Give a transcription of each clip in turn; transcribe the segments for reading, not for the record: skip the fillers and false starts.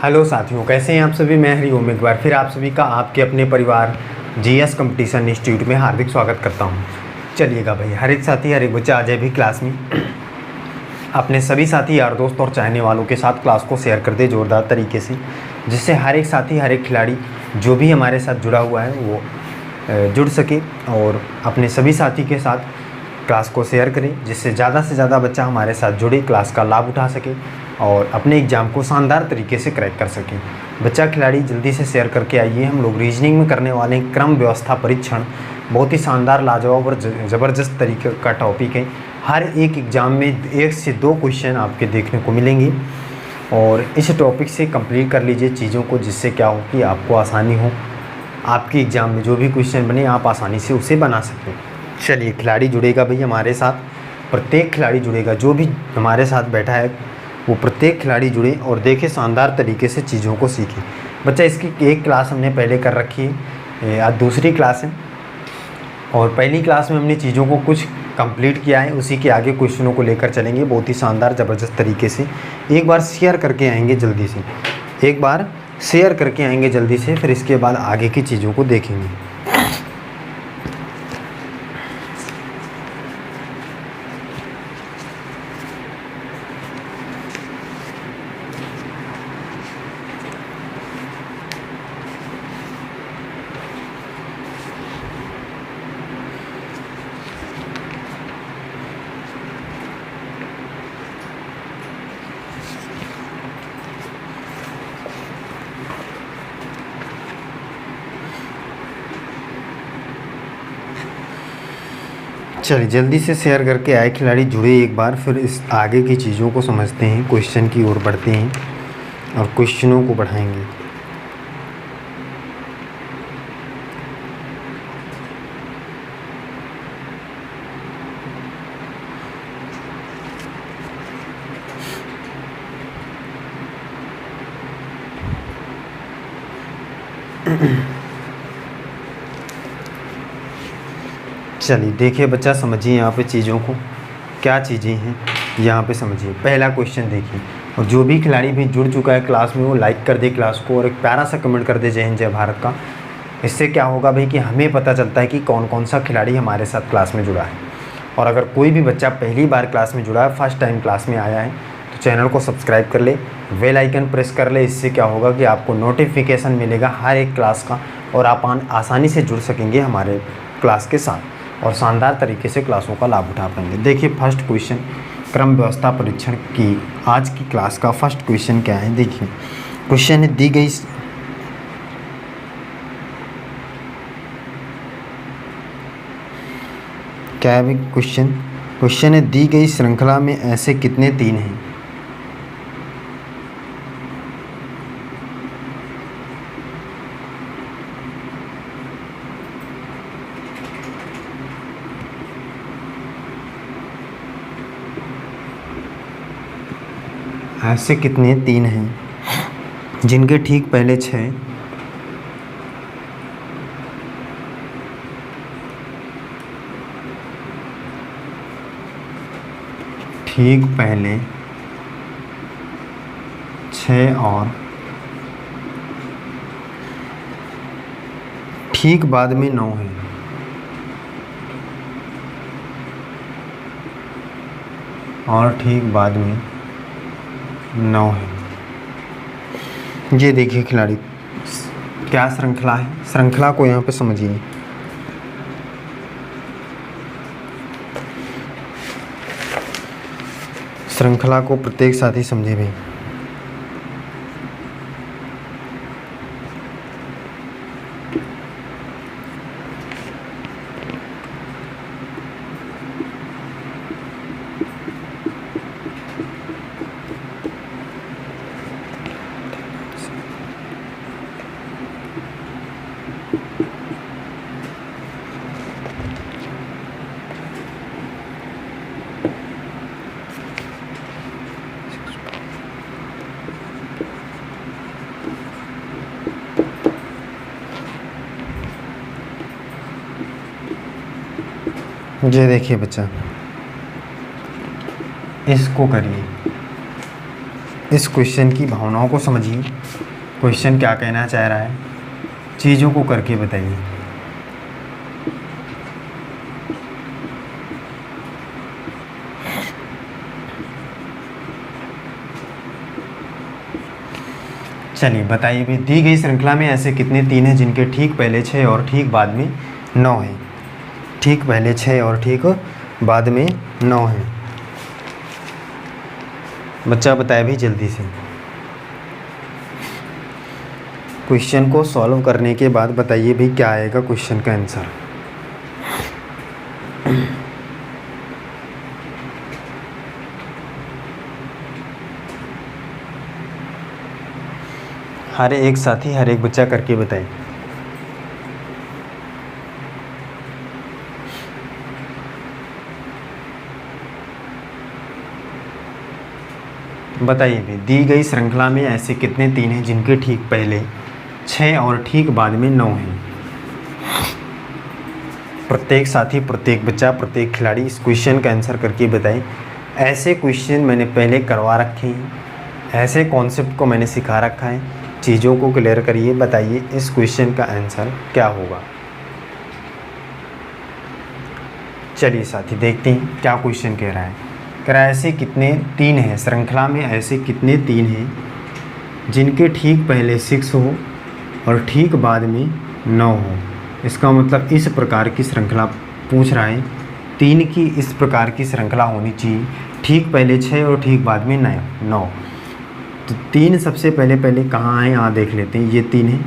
Hello साथियों, कैसे हैं आप सभी। मैं हरिओम एक बार फिर आप सभी का आपके अपने परिवार जीएस कंपटीशन इंस्टीट्यूट में हार्दिक स्वागत करता हूं। चलिएगा भाई, हर एक साथी हर एक बच्चा आ जाए भी क्लास में, अपने सभी साथी यार दोस्त और चाहने वालों के साथ क्लास को शेयर कर दे ज़ोरदार तरीके से, जिससे हर एक साथी हर एक खिलाड़ी जो भी हमारे साथ जुड़ा हुआ है वो जुड़ सके और अपने सभी साथी के साथ क्लास को शेयर करें, जिससे ज़्यादा से ज़्यादा बच्चा हमारे साथ जुड़े, क्लास का लाभ उठा सके और अपने एग्ज़ाम को शानदार तरीके से क्रैक कर सके। बच्चा खिलाड़ी जल्दी से शेयर करके आइए। हम लोग रीजनिंग में करने वाले क्रम व्यवस्था परीक्षण बहुत ही शानदार, लाजवाब और ज़बरदस्त तरीके का टॉपिक है। हर एक एग्ज़ाम में 1 से 2 क्वेश्चन आपके देखने को मिलेंगे और इस टॉपिक से कंप्लीट कर लीजिए चीज़ों को, जिससे क्या हो कि आपको आसानी हो, आपके एग्ज़ाम में जो भी क्वेश्चन बने आप आसानी से उसे बना सकें। चलिए, खिलाड़ी जुड़ेगा भाई हमारे साथ, प्रत्येक खिलाड़ी जुड़ेगा, जो भी हमारे साथ बैठा है वो प्रत्येक खिलाड़ी जुड़े और देखे, शानदार तरीके से चीज़ों को सीखे। बच्चा इसकी एक क्लास हमने पहले कर रखी है, आज दूसरी क्लास है और पहली क्लास में हमने चीज़ों को कुछ कंप्लीट किया है, उसी के आगे क्वेश्चनों को लेकर चलेंगे बहुत ही शानदार ज़बरदस्त तरीके से। एक बार शेयर करके आएंगे जल्दी से, एक बार शेयर करके आएंगे जल्दी से, फिर इसके बाद आगे की चीज़ों को देखेंगे। चलिए, जल्दी से शेयर करके आए खिलाड़ी जुड़े एक बार, फिर इस आगे की चीज़ों को समझते हैं, क्वेश्चन की ओर बढ़ते हैं और क्वेश्चनों को बढ़ाएंगे। चलिए देखिए बच्चा, समझिए यहाँ पे चीज़ों को, क्या चीज़ें हैं यहाँ पे समझिए। पहला क्वेश्चन देखिए, और जो भी खिलाड़ी भी जुड़ चुका है क्लास में वो लाइक कर दे क्लास को और एक प्यारा सा कमेंट कर दे जय हिंद जय भारत का। इससे क्या होगा भाई कि हमें पता चलता है कि कौन कौन सा खिलाड़ी हमारे साथ क्लास में जुड़ा है। और अगर कोई भी बच्चा पहली बार क्लास में जुड़ा है, फर्स्ट टाइम क्लास में आया है, तो चैनल को सब्सक्राइब कर ले, बेल आइकन प्रेस कर ले। इससे क्या होगा कि आपको नोटिफिकेशन मिलेगा हर एक क्लास का और आप आसानी से जुड़ सकेंगे हमारे क्लास के साथ और शानदार तरीके से क्लासों का लाभ उठा पाएंगे। देखिए फर्स्ट क्वेश्चन, क्रम व्यवस्था परीक्षण की आज की क्लास का फर्स्ट क्वेश्चन क्या है। देखिए क्वेश्चन है, दी गई क्या है क्वेश्चन है, दी गई श्रृंखला में ऐसे कितने तीन हैं। ऐसे कितने तीन हैं जिनके ठीक पहले 6 ठीक पहले 6 और ठीक बाद में 9 है। और ठीक बाद में 9 है। ये देखिए खिलाड़ी, क्या श्रृंखला है, श्रृंखला को यहाँ पे समझिए। श्रृंखला को प्रत्येक साथी समझे भाई। ये देखिए बच्चा, इसको करिए, इस क्वेश्चन की भावनाओं को समझिए, क्वेश्चन क्या कहना चाह रहा है, चीज़ों को करके बताइए। चलिए बताइए भी, दी गई श्रृंखला में ऐसे कितने तीन हैं जिनके ठीक पहले 6 और ठीक बाद में 9 हैं। ठीक पहले 6 और ठीक बाद में 9 हैं। बच्चा बताए भी जल्दी से। क्वेश्चन को सॉल्व करने के बाद बताइए भी क्या आएगा क्वेश्चन का आंसर। हर एक साथी हर एक बच्चा करके बताए। बताइए भी, दी गई श्रृंखला में ऐसे कितने तीन हैं जिनके ठीक पहले 6 और ठीक बाद में 9 हैं। प्रत्येक साथी, प्रत्येक बच्चा, प्रत्येक खिलाड़ी इस क्वेश्चन का आंसर करके बताएं। ऐसे क्वेश्चन मैंने पहले करवा रखे हैं, ऐसे कॉन्सेप्ट को मैंने सिखा रखा है। चीज़ों को क्लियर करिए, बताइए इस क्वेश्चन का आंसर क्या होगा। चलिए साथी देखते हैं क्या क्वेश्चन कह रहा है। कह रहा है ऐसे कितने तीन हैं, श्रृंखला में ऐसे कितने तीन हैं जिनके ठीक पहले 6 हो और ठीक बाद में 9 हो। इसका मतलब इस प्रकार की श्रृंखला पूछ रहा है, तीन की इस प्रकार की श्रृंखला होनी चाहिए, ठीक पहले 6 और ठीक बाद में 9। तो तीन सबसे पहले कहाँ हैं, यहाँ देख लेते हैं। ये तीन है,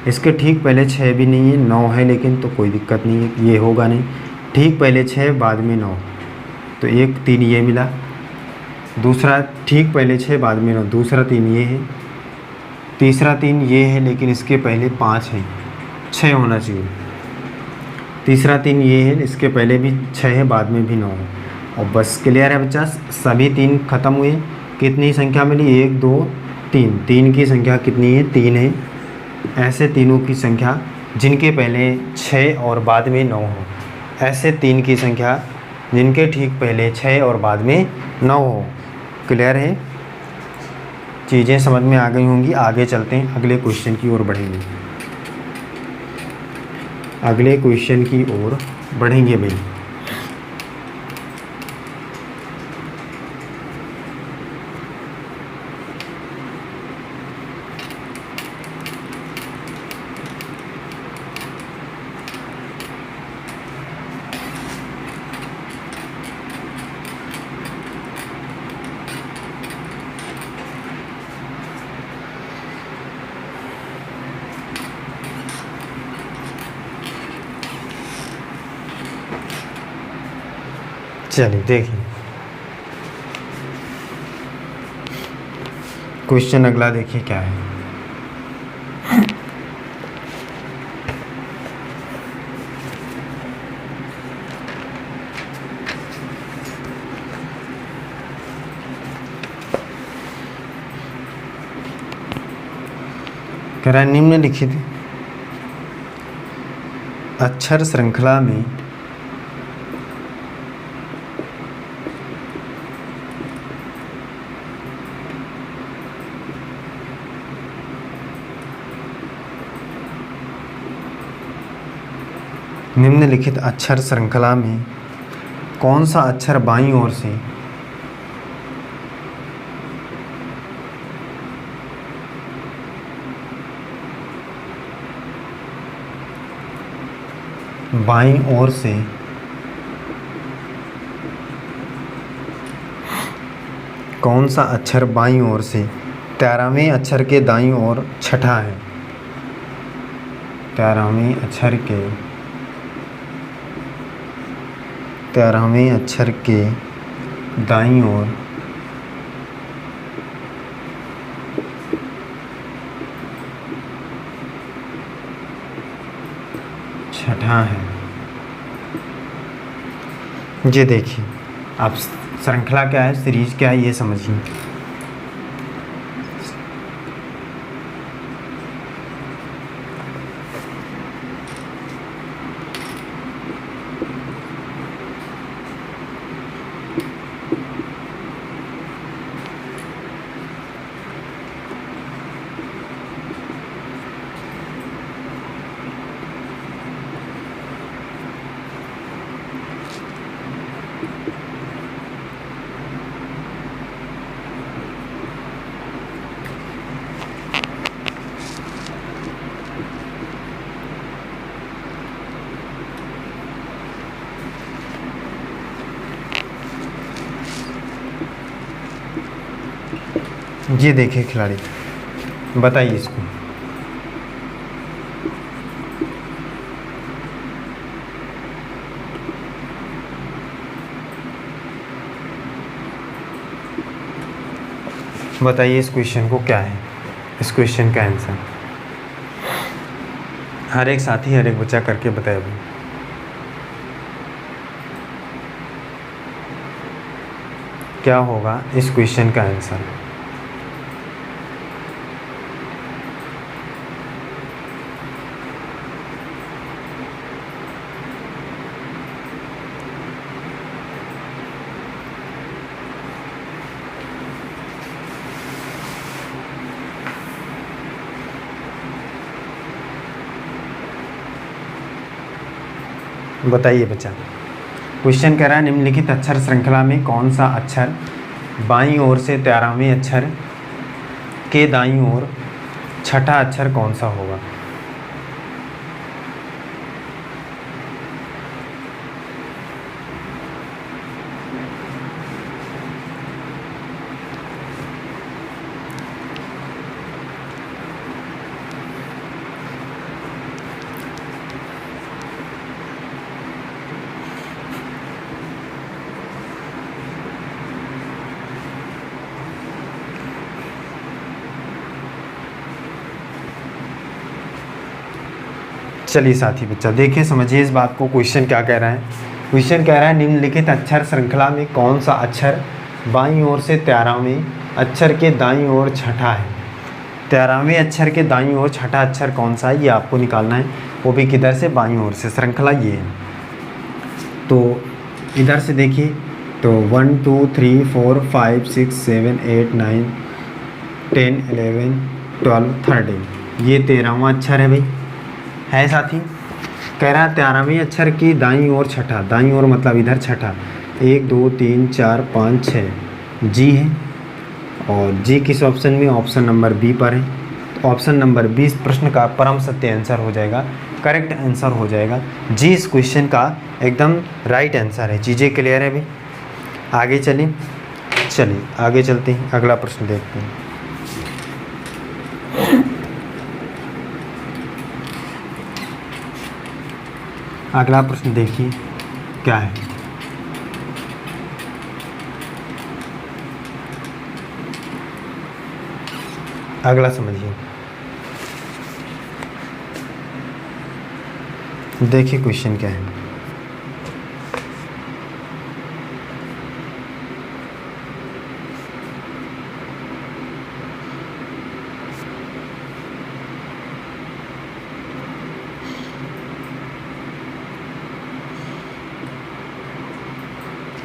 इसके ठीक पहले 6 भी नहीं है, 9 है, लेकिन तो कोई दिक्कत नहीं है, ये होगा नहीं। ठीक पहले 6 बाद में 9, तो एक तीन ये मिला। दूसरा ठीक पहले 6 बाद में 9, दूसरा तीन ये है। तीसरा तीन ये है, लेकिन इसके पहले 5 है, 6 होना चाहिए। तीसरा तीन ये है, इसके पहले भी 6 है, बाद में भी 9 है। और बस क्लियर है बच्चा, सभी तीन ख़त्म हुए। कितनी संख्या मिली, 1 2 3। तीन की संख्या कितनी है, 3 है। ऐसे तीनों की संख्या जिनके पहले 6 और बाद में 9 हो, ऐसे तीन की संख्या जिनके ठीक पहले 6 और बाद में 9 हो। क्लियर है, चीज़ें समझ में आ गई होंगी। आगे चलते हैं, अगले क्वेश्चन की ओर बढ़ेंगे। अगले क्वेश्चन की ओर बढ़ेंगे भाई। चलिए देखिए क्वेश्चन अगला, देखिए क्या है। कह रहा है निम्नलिखित अक्षर श्रृंखला में निम्नलिखित अक्षर श्रृंखला में कौन सा अक्षर बाईं ओर से कौन सा अक्षर बाईं ओर से 13वें अक्षर के दाईं ओर छठा है। 13वें अक्षर के दाईं ओर छठा है। ये देखिए, आप श्रृंखला क्या है, सीरीज क्या है, ये समझिए। ये देखिए खिलाड़ी, बताइए इसको। बताइए इस क्वेश्चन को क्या है, इस क्वेश्चन का आंसर। हर एक साथी, हर एक बच्चा करके बताए भाई। क्या होगा इस क्वेश्चन का आंसर। बताइए बच्चा। क्वेश्चन कह रहा है निम्नलिखित अक्षर श्रृंखला में कौन सा अक्षर बाईं ओर से 13वें अक्षर के दाईं ओर छठा अक्षर कौन सा होगा। चलिए साथी बच्चा देखिए, समझिए इस बात को। क्वेश्चन क्या कह रहा है। क्वेश्चन कह रहा है निम्नलिखित अक्षर श्रृंखला में कौन सा अक्षर बाईं ओर से 13वें अक्षर के दाईं ओर छठा है। 13वें अक्षर के दाईं ओर छठा अक्षर कौन सा है, ये आपको निकालना है, वो भी किधर से, बाईं ओर से। श्रृंखला ये है, तो इधर से देखिए, तो 1 2 3 4 5 6 7 8 9 10 11 12 13, ये 13वां अक्षर है भाई, है साथी। कह रहा है 13वें अक्षर की दाईं ओर छठा, दाईं ओर मतलब इधर छठा, 1 2 3 4 5 6 जी है, और जी किस ऑप्शन में, ऑप्शन नंबर बी पर है। तो ऑप्शन नंबर बी इस प्रश्न का परम सत्य आंसर हो जाएगा, करेक्ट आंसर हो जाएगा। जी इस क्वेश्चन का एकदम राइट आंसर है। चीज़ें क्लियर है भाई। आगे चलिए आगे चलते हैं, अगला प्रश्न देखते हैं। अगला प्रश्न देखिए क्या है। अगला समझिए, देखिए क्वेश्चन क्या है।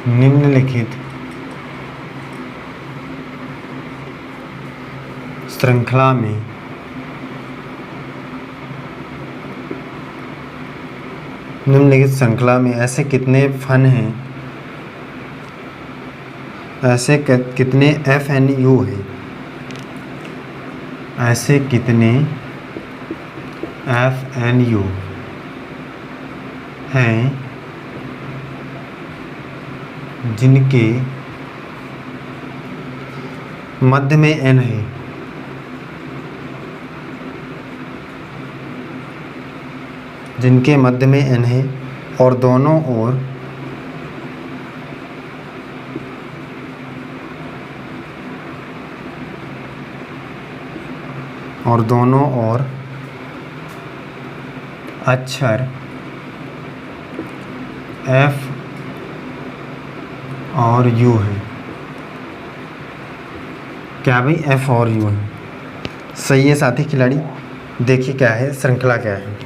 निम्नलिखित श्रृंखला में ऐसे कितने फन हैं, ऐसे कितने FNU हैं, ऐसे कितने FNU हैं जिनके मध्य में N है। जिनके मध्य में N है और दोनों ओर अक्षर F और U है। क्या भाई, F और U है। सही है साथी खिलाड़ी। देखिए क्या है, श्रृंखला क्या है।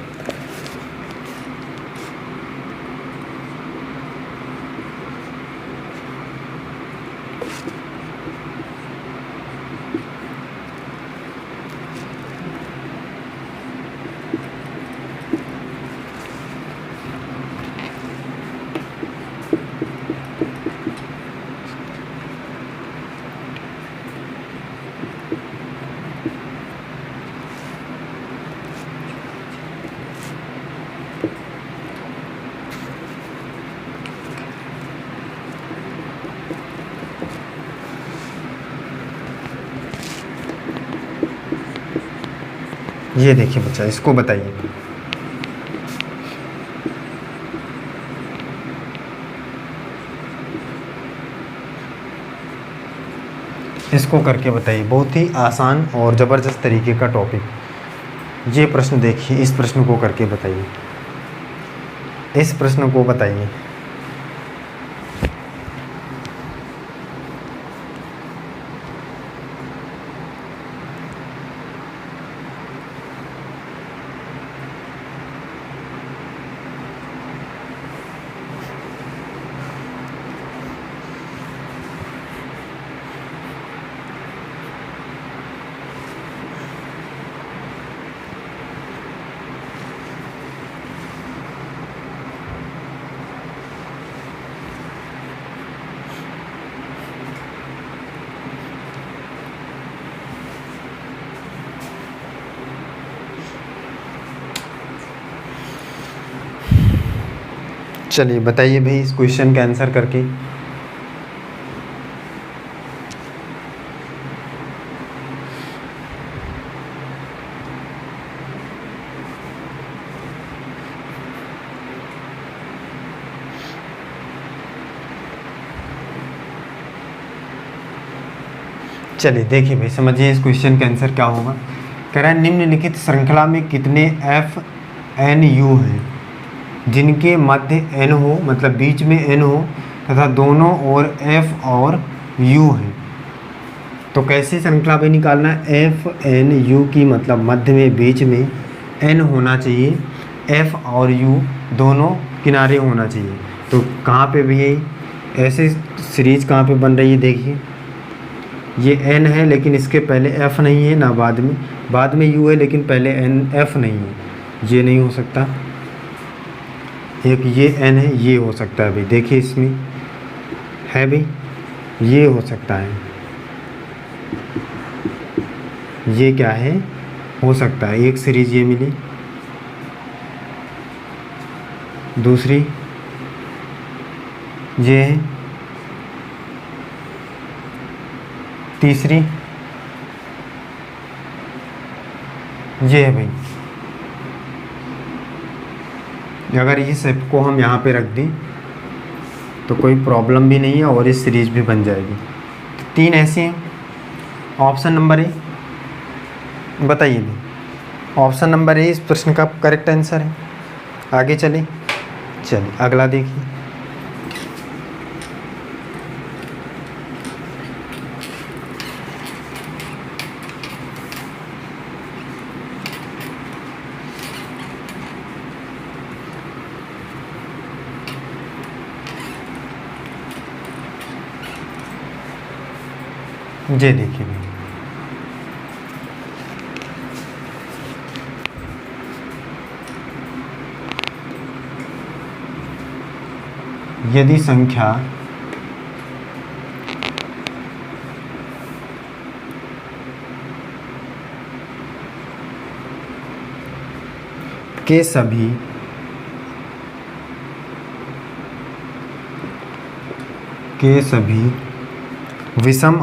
ये देखिए बच्चा, इसको बताइए। इसको करके बताइए, बहुत ही आसान और ज़बरदस्त तरीके का टॉपिक। ये प्रश्न देखिए, इस प्रश्न को करके बताइए, इस प्रश्न को बताइए। चलिए बताइए भाई इस क्वेश्चन का आंसर करके। चलिए देखिए भाई, समझिए इस क्वेश्चन का आंसर क्या होगा। कह रहा है निम्नलिखित श्रृंखला में कितने एफ एन यू हैं जिनके मध्य एन हो, मतलब बीच में एन हो, तथा दोनों ओर एफ और यू है। तो कैसे श्रृंखला भाई निकालना है? एफ एन यू की मतलब मध्य में बीच में एन होना चाहिए, एफ और यू दोनों किनारे होना चाहिए। तो कहाँ पे भी है ऐसे सीरीज कहाँ पे बन रही है? देखिए ये एन है लेकिन इसके पहले एफ़ नहीं है ना, बाद में यू है लेकिन पहले एन एफ़ नहीं है, ये नहीं हो सकता। एक ये एन है, ये हो सकता है भाई, देखिए इसमें है भाई, ये हो सकता है, ये क्या है, हो सकता है। एक सीरीज ये मिली, दूसरी ये है, तीसरी ये है भाई। अगर इस एप को हम यहाँ पे रख दें तो कोई प्रॉब्लम भी नहीं है और इस सीरीज भी बन जाएगी। तो तीन ऐसे हैं। ऑप्शन नंबर ए बताइए भाई, ऑप्शन नंबर ए इस प्रश्न का करेक्ट आंसर है। आगे चलिए अगला देखिए। ये देखिए भाई, यदि संख्या के सभी विषम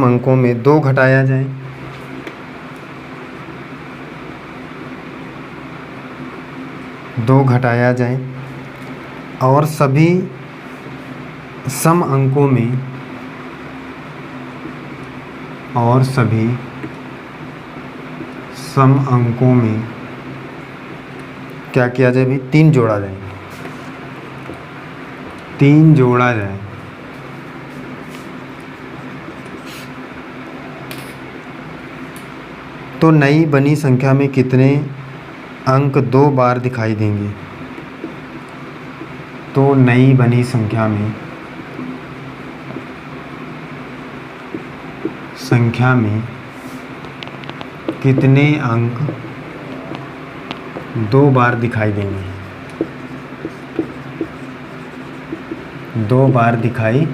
अंकों में 2 घटाया जाए, और सभी सम अंकों में क्या किया जाए भाई? 3 जोड़ा जाए, तो नई बनी संख्या में कितने अंक 2 बार दिखाई देंगे? तो नई बनी संख्या में कितने अंक 2 बार दिखाई देंगे? 2 बार दिखाई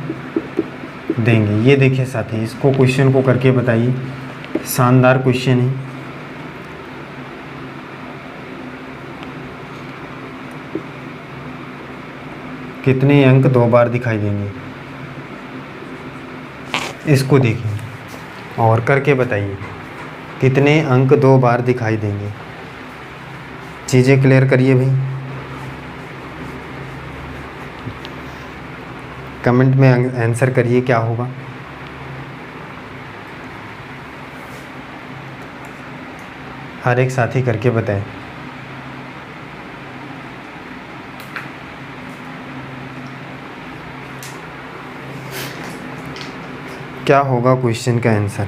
देंगे। ये देखिए साथी, इसको क्वेश्चन को करके बताइए। शानदार क्वेश्चन है। कितने अंक 2 बार दिखाई देंगे? इसको देखिए, और करके बताइए कितने अंक 2 बार दिखाई देंगे। चीज़ें क्लियर करिए भाई, कमेंट में आंसर करिए क्या होगा। हर एक साथी करके बताएं। क्या होगा क्वेश्चन का आंसर।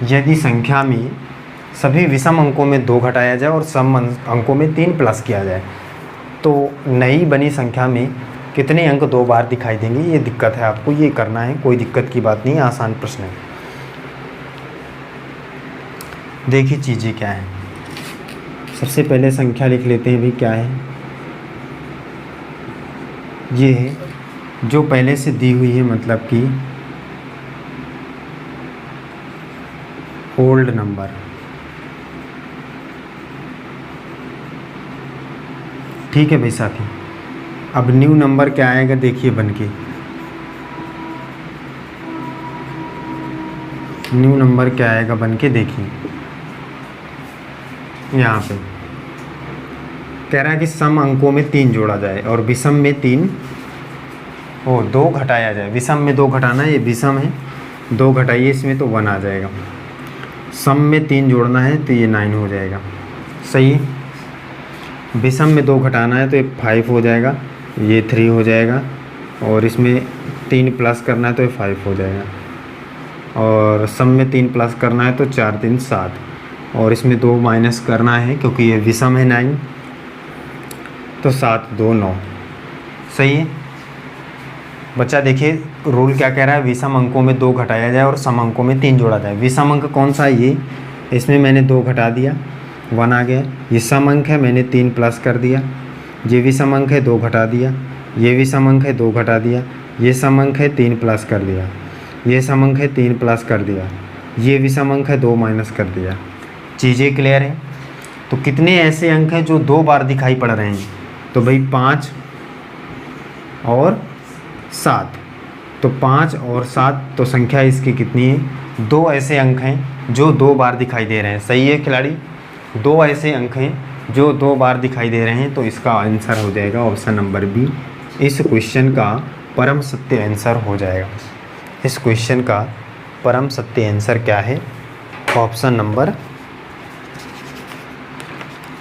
यदि संख्या में सभी विषम अंकों में 2 घटाया जाए और सम अंकों में 3 प्लस किया जाए तो नई बनी संख्या में कितने अंक 2 बार दिखाई देंगे। ये दिक्कत है, आपको ये करना है, कोई दिक्कत की बात नहीं, आसान प्रश्न है। देखिए चीज़ें क्या है, सबसे पहले संख्या लिख लेते हैं भाई। क्या है ये है जो पहले से दी हुई है, मतलब कि ओल्ड नंबर। ठीक है भाई साथी। अब न्यू नंबर क्या आएगा देखिए बन के, न्यू नंबर क्या आएगा बन के देखिए। यहाँ पे कह रहा है कि सम अंकों में 3 जोड़ा जाए और विषम में 2 घटाया जाए। विषम में 2 घटाना है, ये विषम है, 2 घटाइए इसमें तो 1 आ जाएगा। सम में 3 जोड़ना है तो ये 9 हो जाएगा, सही है। विषम में 2 घटाना है तो ये 5 हो जाएगा, ये 3 हो जाएगा। और इसमें 3 प्लस करना है तो ये 5 हो जाएगा। और सम में 3 प्लस करना है तो 4 3 7, और इसमें 2 माइनस करना है क्योंकि ये विषम है 9, तो 7 2 9, सही है। बच्चा देखिए रूल क्या कह रहा है, विषम अंकों में 2 घटाया जाए और सम अंकों में 3 जोड़ा जाए। विषम अंक कौन सा है ये, इसमें मैंने 2 घटा दिया 1 आ गया। ये सम अंक है, मैंने 3 प्लस कर दिया। ये विषम अंक है, 2 घटा दिया। ये विषम अंक है, 2 घटा दिया। ये सम अंक है, 3 प्लस कर दिया। ये सम अंक है, 3 प्लस कर दिया। ये विषम अंक है, 2 माइनस कर दिया। चीज़ें क्लियर हैं। तो कितने ऐसे अंक हैं जो 2 बार दिखाई पड़ रहे हैं, तो भाई 5 और 7, तो 5 और 7, तो संख्या इसकी कितनी है, 2 ऐसे अंक हैं जो 2 बार दिखाई दे रहे हैं, सही है खिलाड़ी। 2 ऐसे अंक हैं जो 2 बार दिखाई दे रहे हैं, तो इसका आंसर हो जाएगा ऑप्शन नंबर बी। इस क्वेश्चन का परम सत्य आंसर हो जाएगा। इस क्वेश्चन का परम सत्य आंसर क्या है, ऑप्शन नंबर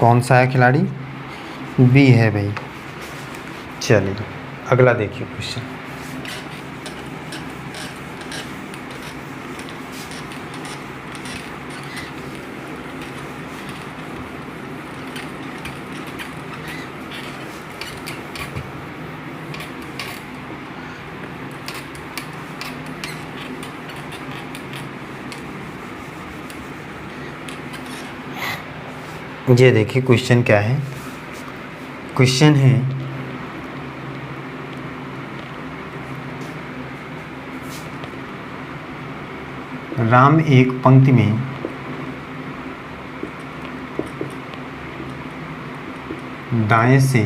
कौन सा है खिलाड़ी, बी है भाई। चलिए अगला देखिए क्वेश्चन। ये देखिए क्वेश्चन क्या है। क्वेश्चन है राम एक पंक्ति में दाएं से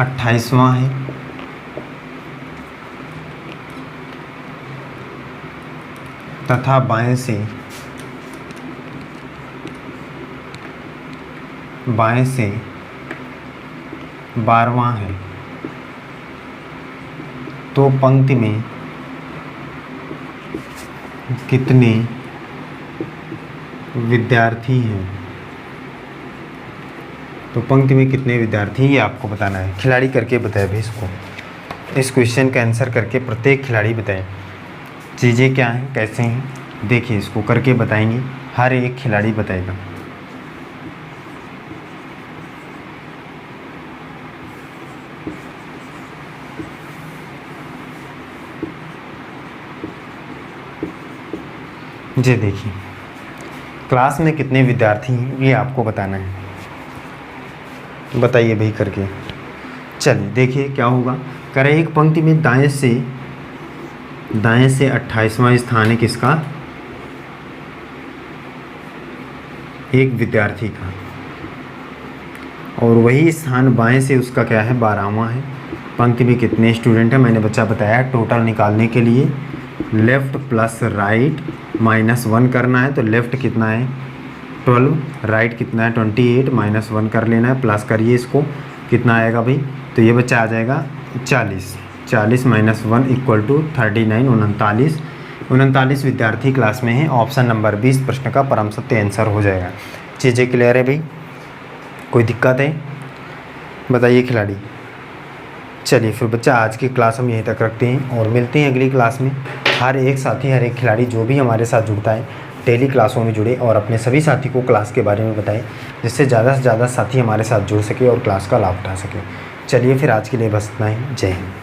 28वां है तथा बाएं से 12वां है, तो पंक्ति में कितने विद्यार्थी हैं। तो पंक्ति में कितने विद्यार्थी, ये आपको बताना है। खिलाड़ी करके बताए भाई इसको, इस क्वेश्चन का आंसर करके प्रत्येक खिलाड़ी बताए चीज़ें क्या हैं कैसे हैं। देखिए इसको करके बताएंगे, हर एक खिलाड़ी बताएगा। जी देखिए क्लास में कितने विद्यार्थी हैं ये आपको बताना है, बताइए भाई करके। चलिए देखिए क्या होगा, करें एक पंक्ति में दाएं से 28वां स्थान है किसका, एक विद्यार्थी का। और वही स्थान बाएं से उसका क्या है 12वां है। पंक्ति में कितने स्टूडेंट हैं मैंने बच्चा बताया। टोटल निकालने के लिए लेफ़्ट प्लस राइट -1 करना है। तो लेफ़्ट कितना है 12, राइट कितना है 28, -1 कर लेना है, प्लस करिए इसको, कितना आएगा भाई। तो ये बच्चा आ जाएगा 40 -1 = 39 39 विद्यार्थी क्लास में है। ऑप्शन नंबर 20 प्रश्न का परम सत्य आंसर हो जाएगा। चीज़ें क्लियर है भाई, कोई दिक्कत है बताइए खिलाड़ी। चलिए फिर बच्चा आज की क्लास हम यहीं तक रखते हैं और मिलते हैं अगली क्लास में। हर एक साथी हर एक खिलाड़ी जो भी हमारे साथ जुड़ता है डेली क्लासों में जुड़े और अपने सभी साथी को क्लास के बारे में बताएं, जिससे ज़्यादा से ज़्यादा साथी हमारे साथ जुड़ सके और क्लास का लाभ उठा सके। चलिए फिर आज के लिए बस इतना ही। जय हिंद।